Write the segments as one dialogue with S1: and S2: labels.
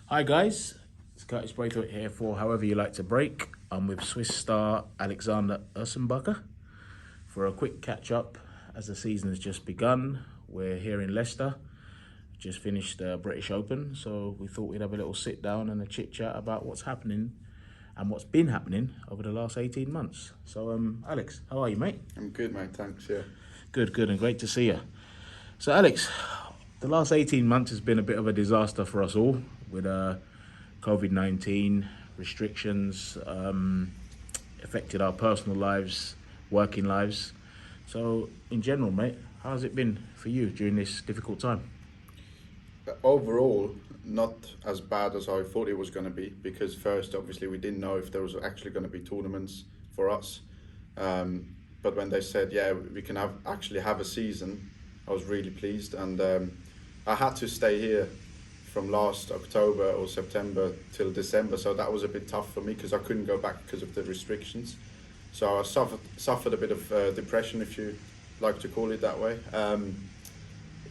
S1: Hi guys, it's Curtis Braithwaite here for However You Like to Break. I'm with Swiss star Alexander Ursenbacher for a quick catch up as the season has just begun. We're here in Leicester, just finished the British Open, so we thought we'd have a little sit down and a chit chat about what's happening and what's been happening over the last 18 months. So Alex, how are you, mate?
S2: I'm good, mate. Thanks. Yeah.
S1: Good, and great to see you. So Alex, the last 18 months has been a bit of a disaster for us all with COVID-19 restrictions, affected our personal lives, working lives. So in general, mate, how's it been for you during this difficult time?
S2: Overall, not as bad as I thought it was going to be, because first, obviously, we didn't know if there was actually going to be tournaments for us. But when they said, yeah, we can actually have a season, I was really pleased. And I had to stay here from last October or September till December, so that was a bit tough for me because I couldn't go back because of the restrictions. So I suffered a bit of depression, if you like to call it that way.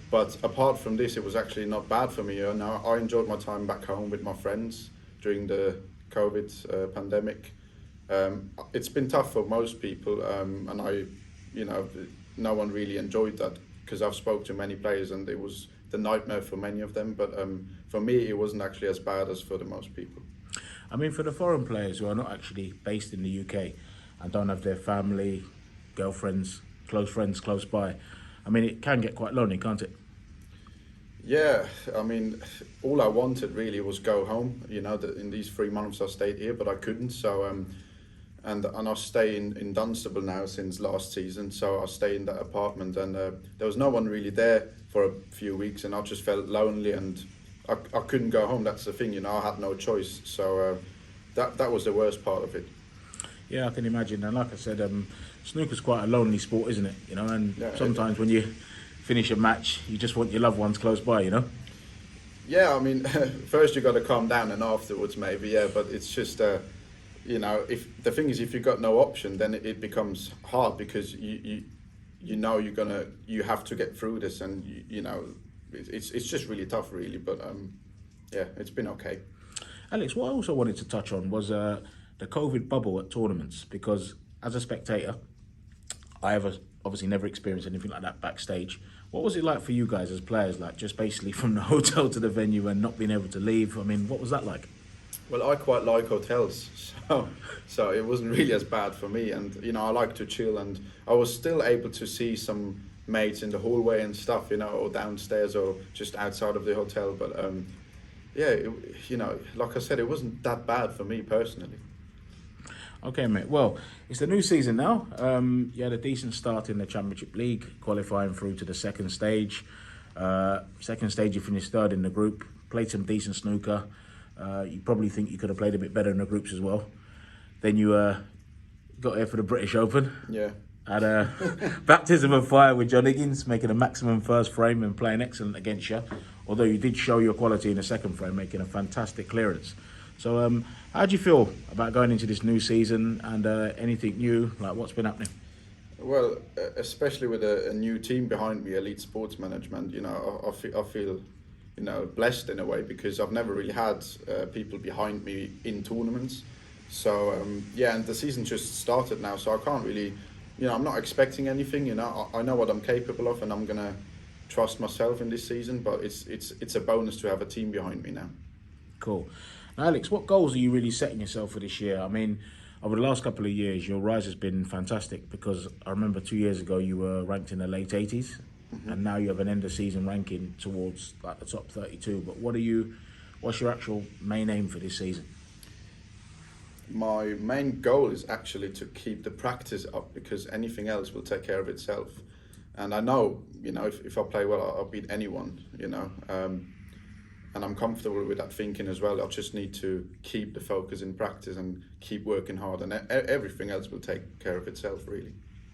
S2: But apart from this, it was actually not bad for me. I enjoyed my time back home with my friends during the COVID pandemic. It's been tough for most people, and no one really enjoyed that because I've spoke to many players and it was the nightmare for many of them. But for me, it wasn't actually as bad as for the most people.
S1: I mean, for the foreign players who are not actually based in the UK and don't have their family, girlfriends, close friends close by, I mean, it can get quite lonely, can't it?
S2: Yeah, I mean, all I wanted really was go home. In these 3 months I stayed here, but I couldn't. So, and I stay in Dunstable now since last season. So I stay in that apartment, and there was no one really there for a few weeks, and I just felt lonely, and I couldn't go home. That's the thing, I had no choice. So that was the worst part of it.
S1: Yeah, I can imagine. And like I said, snooker's quite a lonely sport, isn't it? And
S2: Yeah,
S1: sometimes when you finish a match, you just want your loved ones close by,
S2: Yeah, I mean, first you got to calm down, and afterwards maybe, yeah. But it's just, if the thing is, if you got no option, then it becomes hard because you have to get through this, and it's just really tough, really. But yeah, it's been okay.
S1: Alex, what I also wanted to touch on was the COVID bubble at tournaments, because as a spectator, I have obviously never experienced anything like that backstage. What was it like for you guys as players, like just basically from the hotel to the venue and not being able to leave? I mean, what was that like?
S2: Well, I quite like hotels, so it wasn't really as bad for me. And I like to chill, and I was still able to see some mates in the hallway and stuff, or downstairs or just outside of the hotel. But yeah, like I said, it wasn't that bad for me personally.
S1: Okay, mate. Well, it's the new season now. You had a decent start in the Championship League, qualifying through to the second stage. Second stage, you finished third in the group, played some decent snooker. You probably think you could have played a bit better in the groups as well. Then you got here for the British Open.
S2: Yeah.
S1: Had a baptism of fire with John Higgins, making a maximum first frame and playing excellent against you. Although you did show your quality in the second frame, making a fantastic clearance. So how do you feel about going into this new season and anything new, like what's been happening?
S2: Well, especially with a new team behind me, Elite Sports Management, I feel blessed in a way, because I've never really had people behind me in tournaments. So yeah, and the season just started now, so I can't really, I'm not expecting anything. I know what I'm capable of, and I'm gonna trust myself in this season. But it's a bonus to have a team behind me now.
S1: Cool. Now, Alex, what goals are you really setting yourself for this year? I mean, over the last couple of years, your rise has been fantastic, because I remember 2 years ago you were ranked in the late 80s, and now you have an end of season ranking towards like the top 32. But what's your actual main aim for this season?
S2: My main goal is actually to keep the practice up, because anything else will take care of itself. And I know, if I play well, I'll beat anyone, and I'm comfortable with that thinking as well. I just need to keep the focus in practice and keep working hard, and everything else will take care of itself, really.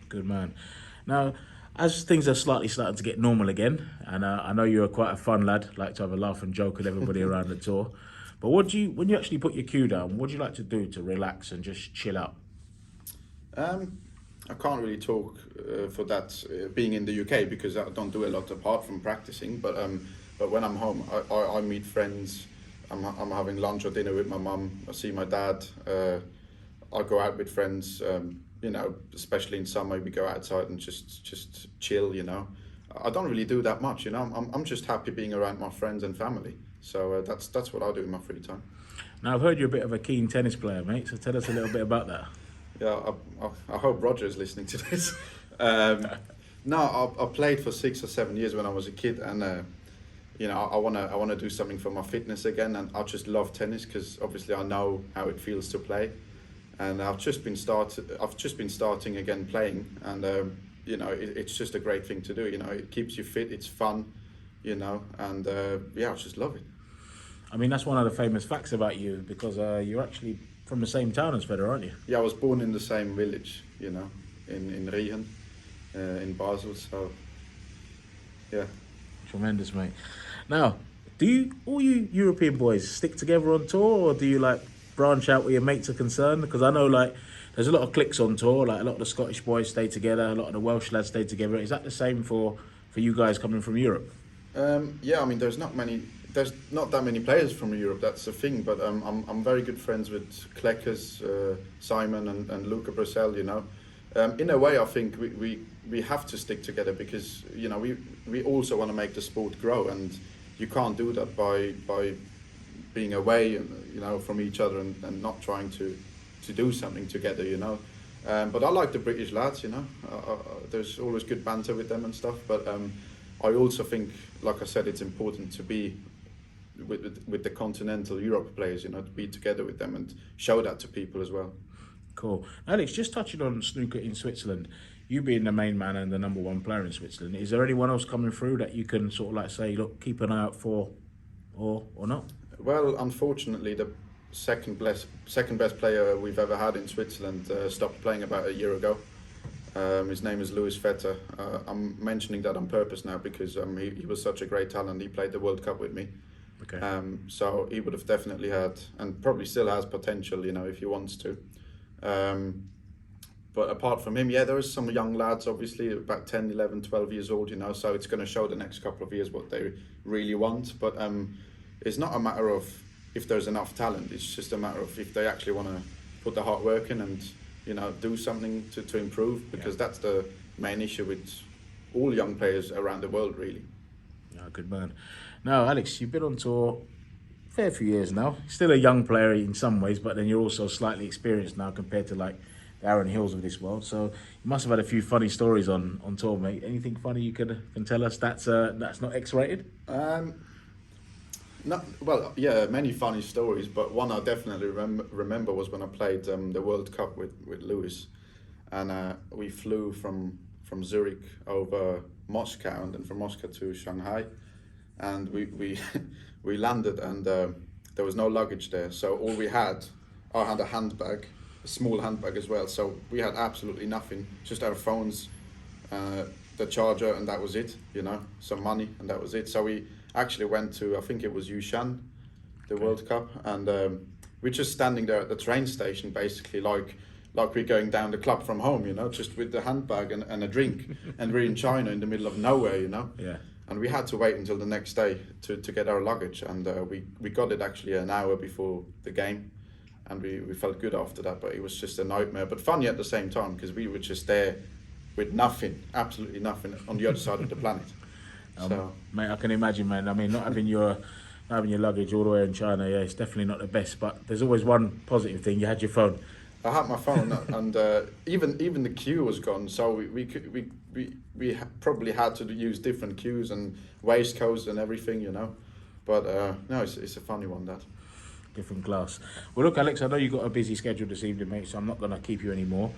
S1: Good man. Now, as things are slightly starting to get normal again, and I know you're quite a fun lad, like to have a laugh and joke with everybody around the tour, but when you actually put your cue down, what do you like to do to relax and just chill out?
S2: I can't really talk for that being in the UK, because I don't do a lot apart from practicing. But when I'm home, I meet friends. I'm having lunch or dinner with my mum. I see my dad. I go out with friends. You know, especially in summer, we go outside and just chill. You know, I don't really do that much. You know, I'm just happy being around my friends and family. So that's what I do in my free time.
S1: Now, I've heard you're a bit of a keen tennis player, mate, so tell us a little bit about that.
S2: Yeah, I hope Roger is listening to this. No, I played for 6 or 7 years when I was a kid, and you know, I wanna do something for my fitness again, and I just love tennis because obviously I know how it feels to play, and I've just been starting again playing, and you know, it's just a great thing to do. You know, it keeps you fit, it's fun, you know, and yeah, I just love it.
S1: I mean, that's one of the famous facts about you, because you're actually from the same town as Federer, aren't you?
S2: Yeah, I was born in the same village, you know, in Riehen, in Basel. So, yeah.
S1: Tremendous, mate. Now, do all you European boys stick together on tour, or do you like branch out where your mates are concerned? Because I know like there's a lot of cliques on tour. Like a lot of the Scottish boys stay together, a lot of the Welsh lads stay together. Is that the same for you guys coming from Europe?
S2: Yeah, I mean, there's not that many players from Europe. That's the thing. But I'm very good friends with Kleckers, Simon, and Luca Bracel. You know, in a way, I think we have to stick together because you know we also want to make the sport grow, and you can't do that by being away, you know, from each other and not trying to do something together. You know, but I like the British lads. You know, there's always good banter with them and stuff. But I also think, like I said, it's important to be with the continental Europe players, you know, to be together with them and show that to people as well.
S1: Cool. Alex, just touching on snooker in Switzerland, you being the main man and the number one player in Switzerland, is there anyone else coming through that you can sort of like say, look, keep an eye out for, or not?
S2: Well, unfortunately, the second best player we've ever had in Switzerland stopped playing about a year ago. His name is Louis Vetter. I'm mentioning that on purpose now because he was such a great talent. He played the World Cup with me.
S1: Okay.
S2: So he would have definitely had, and probably still has potential, you know, if he wants to. But apart from him, yeah, there is some young lads, obviously, about 10, 11, 12 years old, you know, so it's going to show the next couple of years what they really want. But it's not a matter of if there's enough talent, it's just a matter of if they actually want to put the hard work in and, you know, do something to improve, because that's the main issue with all young players around the world, really.
S1: Yeah, good man. Now, Alex, you've been on tour a fair few years now. Still a young player in some ways, but then you're also slightly experienced now compared to like the Aaron Hills of this world. So you must have had a few funny stories on tour, mate. Anything funny you can tell us that's not X-rated?
S2: Well, yeah, many funny stories, but one I definitely remember was when I played the World Cup with Lewis, and we flew from Zurich over Moscow and then from Moscow to Shanghai, and we we landed, and there was no luggage there, so all we had, I had a handbag, a small handbag as well, so we had absolutely nothing, just our phones, the charger, and that was it, you know, some money, and that was it. So we actually went to, I think it was Yushan, the World Cup, and we're just standing there at the train station, basically like we're going down the club from home, you know, just with the handbag and a drink, and we're in China in the middle of nowhere, you know.
S1: Yeah.
S2: And we had to wait until the next day to get our luggage, and we got it actually an hour before the game, and we felt good after that, but it was just a nightmare, but funny at the same time, because we were just there with nothing, absolutely nothing, on the other side of the planet. So,
S1: mate, I can imagine, man. I mean, not having your luggage all the way in China, yeah, it's definitely not the best, but there's always one positive thing. You had your phone.
S2: I had my phone, and even the queue was gone. So we probably had to use different queues and waistcoats and everything, you know. But no, it's a funny one, that.
S1: Different class. Well, look, Alex, I know you've got a busy schedule this evening, mate, so I'm not going to keep you anymore.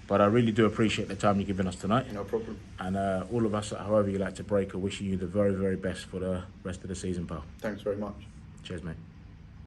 S1: But I really do appreciate the time you've given us tonight.
S2: No problem.
S1: And all of us, however you like to break, are wishing you the very, very best for the rest of the season, pal.
S2: Thanks very much.
S1: Cheers, mate.